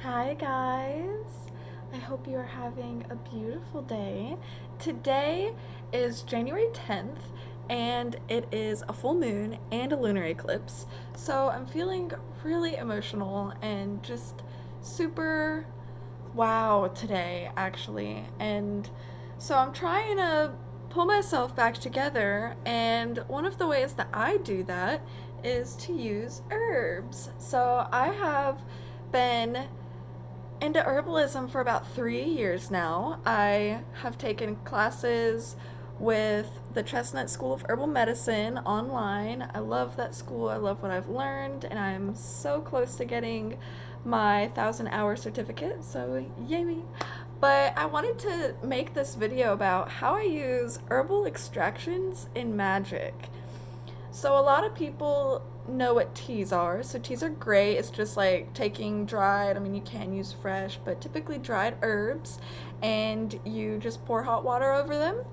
Hi guys, I hope you are having a beautiful day. Today is January 10th and it is a full moon and a lunar eclipse. So I'm feeling really emotional and just super wow today actually. And so I'm trying to pull myself back together, and one of the ways that I do that is to use herbs. So I have been into herbalism for about 3 years now. I have taken classes with the Chestnut School of Herbal Medicine online. I love that school. I love what I've learned, and I'm so close to getting my 1,000-hour certificate. So, yay me! But I wanted to make this video about how I use herbal extractions in magic. So a lot of people know what teas are. So teas are great. It's just like taking dried, I mean, you can use fresh, but typically dried herbs, and you just pour hot water over them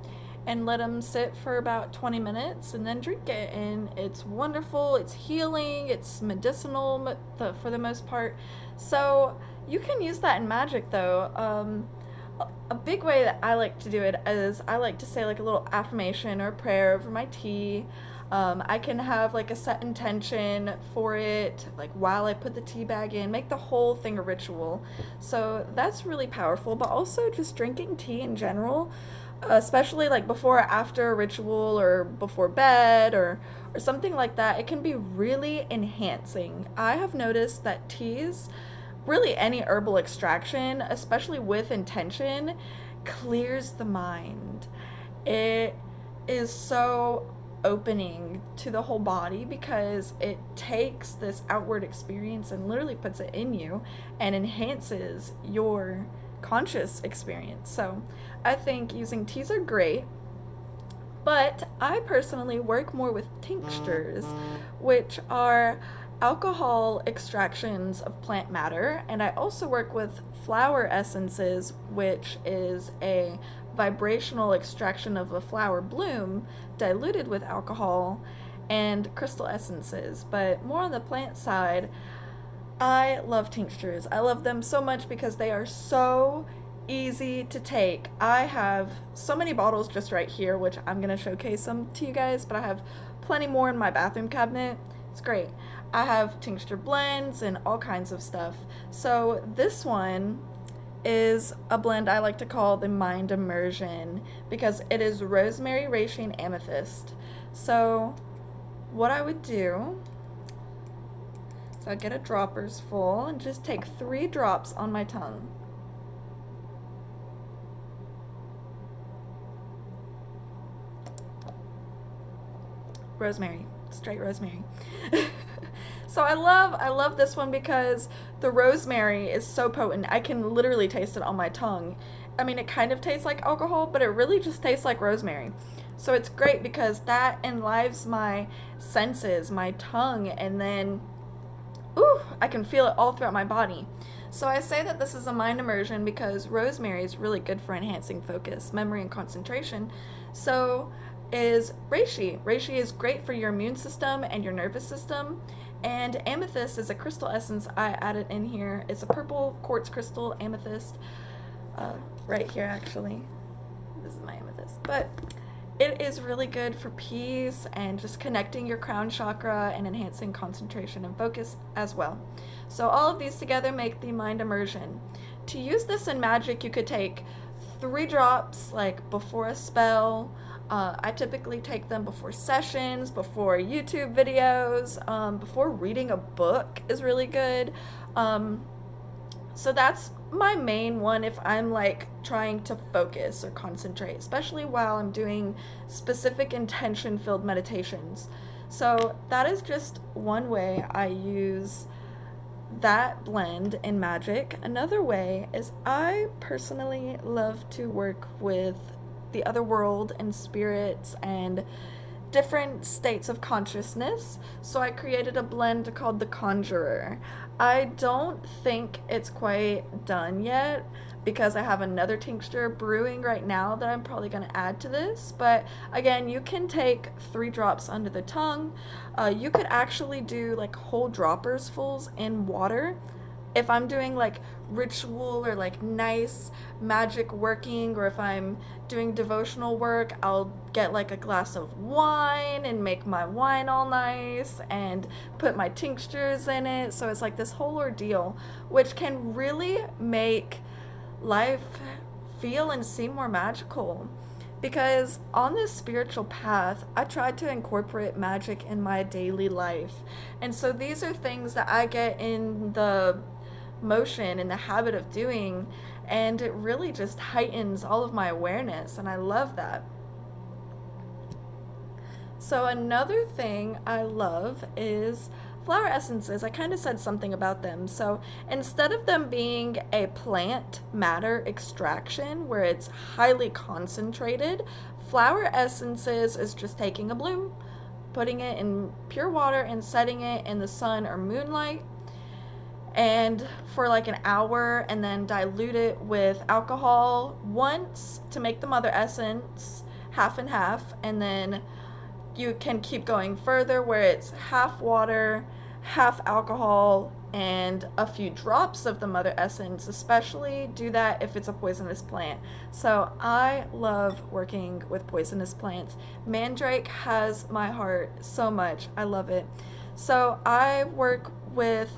and let them sit for about 20 minutes and then drink it. And it's wonderful. It's healing. It's medicinal for the most part. So you can use that in magic though. A big way that I like to do it is I like to say like a little affirmation or prayer over my tea. I can have like a set intention for it, like while I put the tea bag in, make the whole thing a ritual. So that's really powerful, but also just drinking tea in general, especially like before or after a ritual or before bed or something like that, it can be really enhancing. I have noticed that teas, really any herbal extraction, especially with intention, clears the mind. It is so opening to the whole body because it takes this outward experience and literally puts it in you and enhances your conscious experience. So I think using teas are great, but I personally work more with tinctures, which are alcohol extractions of plant matter, and I also work with flower essences, which is a vibrational extraction of a flower bloom diluted with alcohol, and crystal essences. But more on the plant side, I love tinctures. I love them so much because they are so easy to take. I have so many bottles just right here, which I'm going to showcase some to you guys, but I have plenty more in my bathroom cabinet. It's great. I have tincture blends and all kinds of stuff. So this one is a blend I like to call the Mind Immersion because it is rosemary, reishi, and amethyst. So what I would do, so I'd get a dropper's full and just take 3 drops on my tongue. Rosemary, straight rosemary. So I love this one because the rosemary is so potent. I can literally taste it on my tongue. I mean, it kind of tastes like alcohol, but it really just tastes like rosemary. So it's great because that enlives my senses, my tongue, and then ooh, I can feel it all throughout my body. So I say that this is a mind immersion because rosemary is really good for enhancing focus, memory, and concentration. So is reishi. Reishi is great for your immune system and your nervous system. And amethyst is a crystal essence I added in here. It's a purple quartz crystal amethyst. Right here, actually. This is my amethyst. But it is really good for peace and just connecting your crown chakra and enhancing concentration and focus as well. So all of these together make the mind immersion. To use this in magic, you could take 3 drops like before a spell. I typically take them before sessions, before YouTube videos, before reading a book is really good. So that's my main one if I'm like trying to focus or concentrate, especially while I'm doing specific intention filled meditations. So that is just one way I use that blend in magic. Another way is I personally love to work with the other world and spirits and different states of consciousness. So I created a blend called the Conjurer. I don't think it's quite done yet because I have another tincture brewing right now that I'm probably going to add to this. But again, you can take 3 drops under the tongue. You could actually do like whole droppers fulls in water if I'm doing like ritual or like nice magic working, or if I'm doing devotional work, I'll get like a glass of wine and make my wine all nice and put my tinctures in it. So it's like this whole ordeal, which can really make life feel and seem more magical. Because on this spiritual path, I tried to incorporate magic in my daily life. And so these are things that I get in the motion, in the habit of doing, and it really just heightens all of my awareness, and I love that. So another thing I love is flower essences. I kind of said something about them. So instead of them being a plant matter extraction where it's highly concentrated, flower essences is just taking a bloom, putting it in pure water and setting it in the sun or moonlight, and for like an hour, and then dilute it with alcohol once to make the mother essence half and half, and then you can keep going further where it's half water, half alcohol, and a few drops of the mother essence. Especially do that if it's a poisonous plant. So I love working with poisonous plants. Mandrake has my heart so much. I love it. So I work with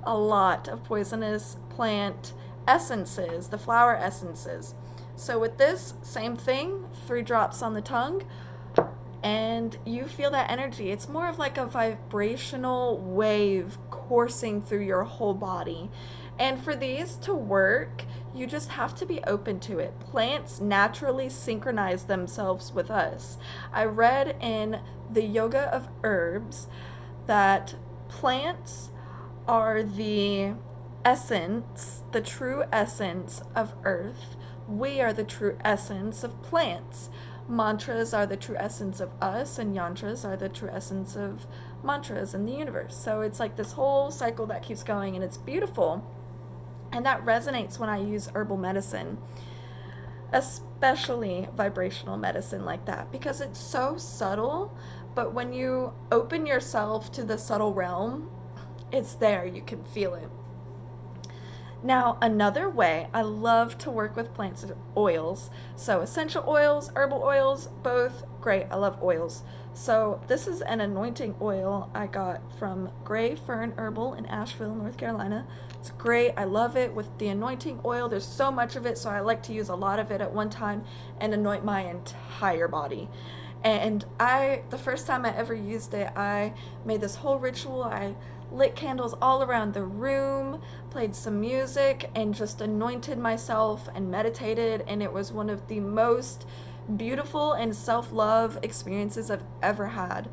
a lot of poisonous plant essences, the flower essences. So with this, same thing, 3 drops on the tongue, and you feel that energy. It's more of like a vibrational wave coursing through your whole body. And for these to work, you just have to be open to it. Plants naturally synchronize themselves with us. I read in the Yoga of Herbs that plants are the essence, the true essence of earth. We are the true essence of plants. Mantras are the true essence of us, and yantras are the true essence of mantras in the universe. So it's like this whole cycle that keeps going, and it's beautiful. And that resonates when I use herbal medicine, especially vibrational medicine like that, because it's so subtle. But when you open yourself to the subtle realm, it's there, you can feel it. Now, another way I love to work with plants is oils. So essential oils, herbal oils, both great. I love oils. So this is an anointing oil I got from Gray Fern Herbal in Asheville, North Carolina. It's great. I love it with the anointing oil. There's so much of it, so I like to use a lot of it at one time and anoint my entire body. And the first time I ever used it, I made this whole ritual. I lit candles all around the room, played some music, and just anointed myself and meditated. And it was one of the most beautiful and self-love experiences I've ever had.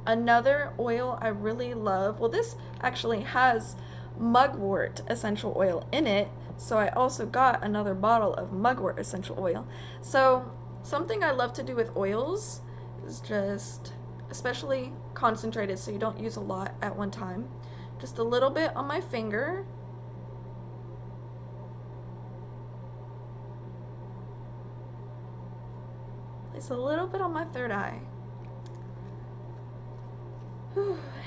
Another oil I really love, well, this actually has mugwort essential oil in it, so I also got another bottle of mugwort essential oil. So something I love to do with oils is just, especially concentrated, so you don't use a lot at one time, just a little bit on my finger, place a little bit on my third eye.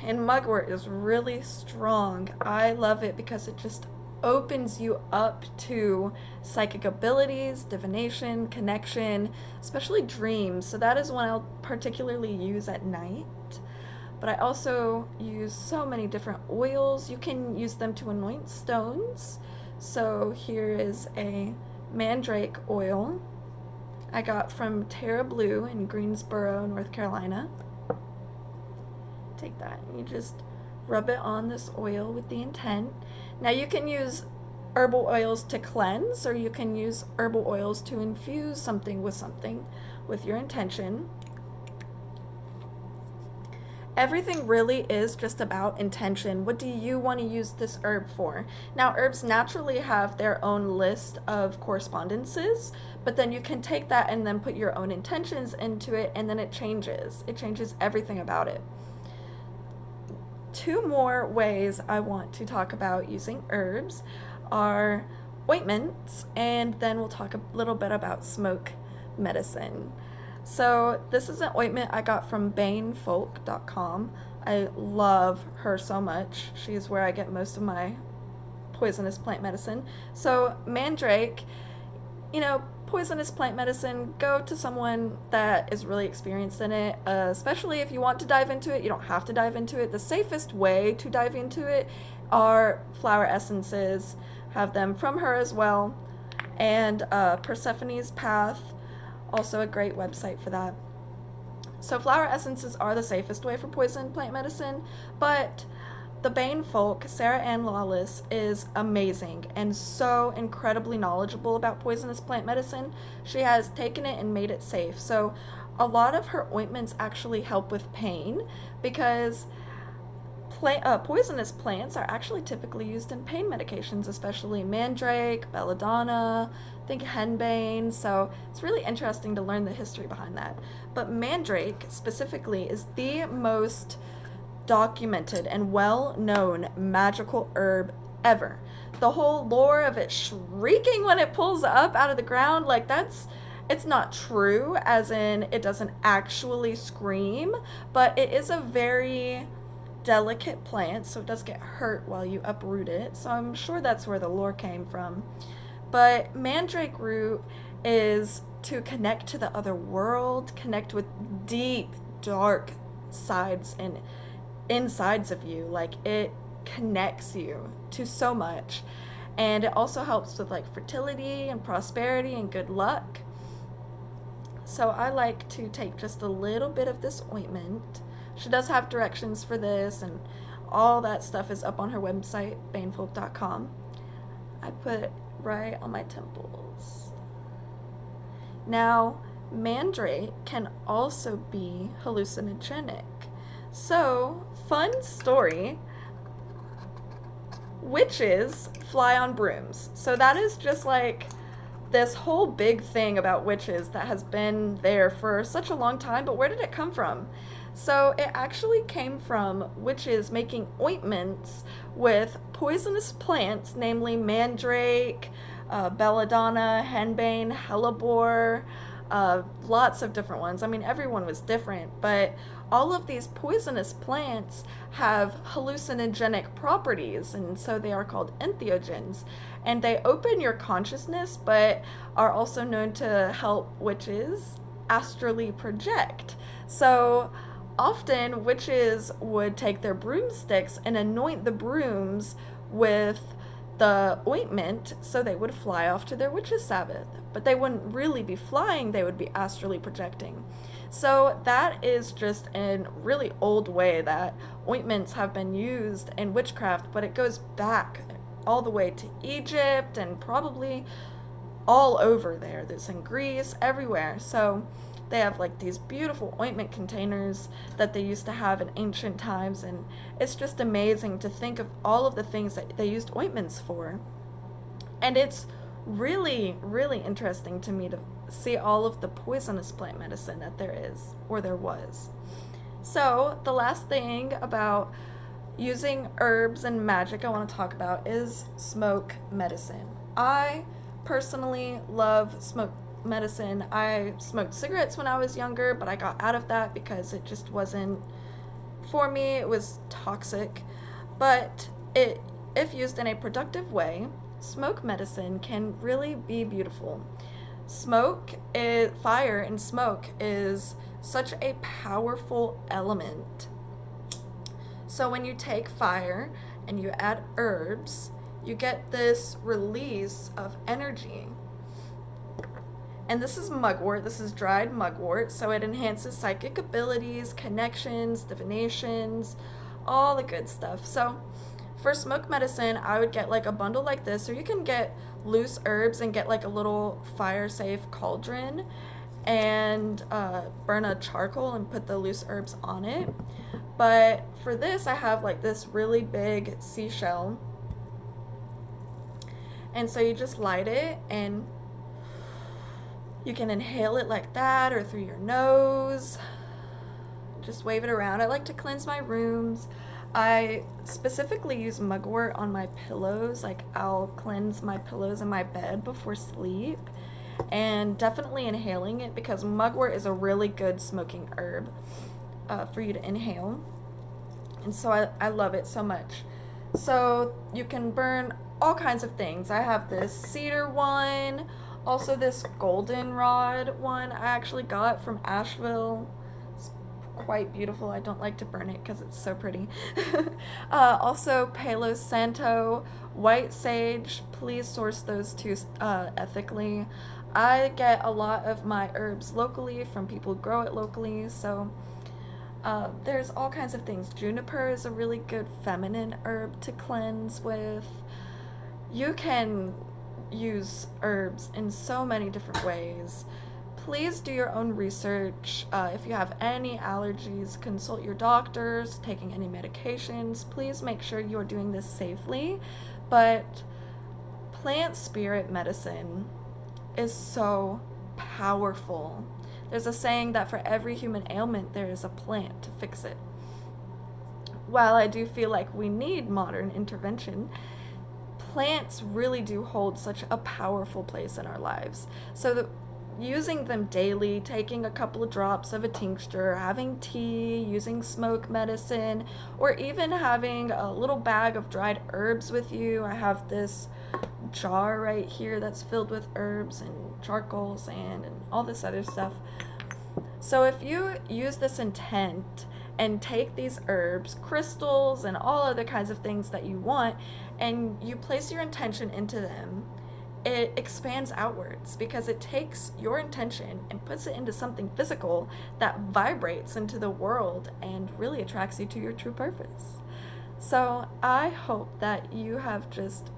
And mugwort is really strong. I love it because it just opens you up to psychic abilities, divination, connection, especially dreams. So that is one I'll particularly use at night. But I also use so many different oils. You can use them to anoint stones. So here is a mandrake oil I got from Terra Blue in Greensboro, North Carolina. Take that and you just rub it on this oil with the intent. Now you can use herbal oils to cleanse, or you can use herbal oils to infuse something with your intention. Everything really is just about intention. What do you want to use this herb for? Now, herbs naturally have their own list of correspondences, but then you can take that and then put your own intentions into it, and then it changes. It changes everything about it. 2 more ways I want to talk about using herbs are ointments, and then we'll talk a little bit about smoke medicine. So this is an ointment I got from banefolk.com. I love her so much. She's where I get most of my poisonous plant medicine. So mandrake, poisonous plant medicine, go to someone that is really experienced in it, especially if you want to dive into it. You don't have to dive into it. The safest way to dive into it are flower essences. Have them from her as well. And Persephone's Path, also a great website for that. So flower essences are the safest way for poison plant medicine, but the Bane folk, Sarah Ann Lawless, is amazing and so incredibly knowledgeable about poisonous plant medicine. She has taken it and made it safe. So a lot of her ointments actually help with pain because poisonous plants are actually typically used in pain medications, especially mandrake, belladonna, I think henbane. So it's really interesting to learn the history behind that. But mandrake specifically is the most documented and well-known magical herb ever. The whole lore of it shrieking when it pulls up out of the ground, it's not true, as in it doesn't actually scream, but it is a very delicate plant, so it does get hurt while you uproot it. So I'm sure that's where the lore came from. But mandrake root is to connect to the other world, connect with deep, dark sides and insides of you. It connects you to so much, and it also helps with fertility and prosperity and good luck. So I like to take just a little bit of this ointment. She does have directions for this, and all that stuff is up on her website, banefolk.com. I put it right on my temples. Now, mandrake can also be hallucinogenic. So, fun story. Witches fly on brooms. So that is just this whole big thing about witches that has been there for such a long time. But where did it come from? So it actually came from witches making ointments with poisonous plants, namely mandrake, belladonna, henbane, hellebore, lots of different ones. I mean, everyone was different, but all of these poisonous plants have hallucinogenic properties, and so they are called entheogens. And they open your consciousness, but are also known to help witches astrally project. So often witches would take their broomsticks and anoint the brooms with the ointment so they would fly off to their witches' sabbath. But they wouldn't really be flying, they would be astrally projecting. So that is just a really old way that ointments have been used in witchcraft, but it goes back all the way to Egypt and probably all over there. There's in Greece, everywhere. So they have these beautiful ointment containers that they used to have in ancient times, and it's just amazing to think of all of the things that they used ointments for. And it's really, really interesting to me to see all of the poisonous plant medicine that there is, or there was. So the last thing about using herbs and magic I want to talk about is smoke medicine. I personally love smoke medicine. I smoked cigarettes when I was younger, but I got out of that because it just wasn't for me. It was toxic. But if used in a productive way, smoke medicine can really be beautiful. Fire and smoke is such a powerful element. So when you take fire and you add herbs, you get this release of energy. And this is mugwort. This is dried mugwort. So it enhances psychic abilities, connections, divinations, all the good stuff. So for smoke medicine, I would get a bundle like this, or you can get loose herbs and get a little fire-safe cauldron and burn a charcoal and put the loose herbs on it. But for this, I have this really big seashell. And so you just light it, and you can inhale it like that or through your nose. Just wave it around. I like to cleanse my rooms. I specifically use mugwort on my pillows. I'll cleanse my pillows in my bed before sleep. And definitely inhaling it, because mugwort is a really good smoking herb for you to inhale. And so I love it so much. So you can burn all kinds of things. I have this cedar one, also this goldenrod one I actually got from Asheville. It's quite beautiful. I don't like to burn it because it's so pretty. Also Palo Santo, white sage. Please source those two ethically. I get a lot of my herbs locally from people who grow it locally, so there's all kinds of things. Juniper is a really good feminine herb to cleanse with. You can use herbs in so many different ways. Please do your own research. If you have any allergies, consult your doctors. Taking any medications, please make sure you are doing this safely. But plant spirit medicine is so powerful. There's a saying that for every human ailment, there is a plant to fix it. While I do feel like we need modern intervention, plants really do hold such a powerful place in our lives. So that using them daily, taking a couple of drops of a tincture, having tea, using smoke medicine, or even having a little bag of dried herbs with you. I have this jar right here that's filled with herbs and charcoal, sand, and all this other stuff. So if you use this intent and take these herbs, crystals, and all other kinds of things that you want, and you place your intention into them, it expands outwards because it takes your intention and puts it into something physical that vibrates into the world and really attracts you to your true purpose. So I hope that you have just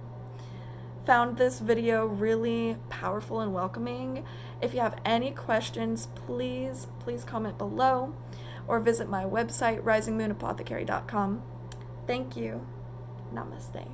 found this video really powerful and welcoming. If you have any questions, please comment below or visit my website, risingmoonapothecary.com. Thank you. Namaste.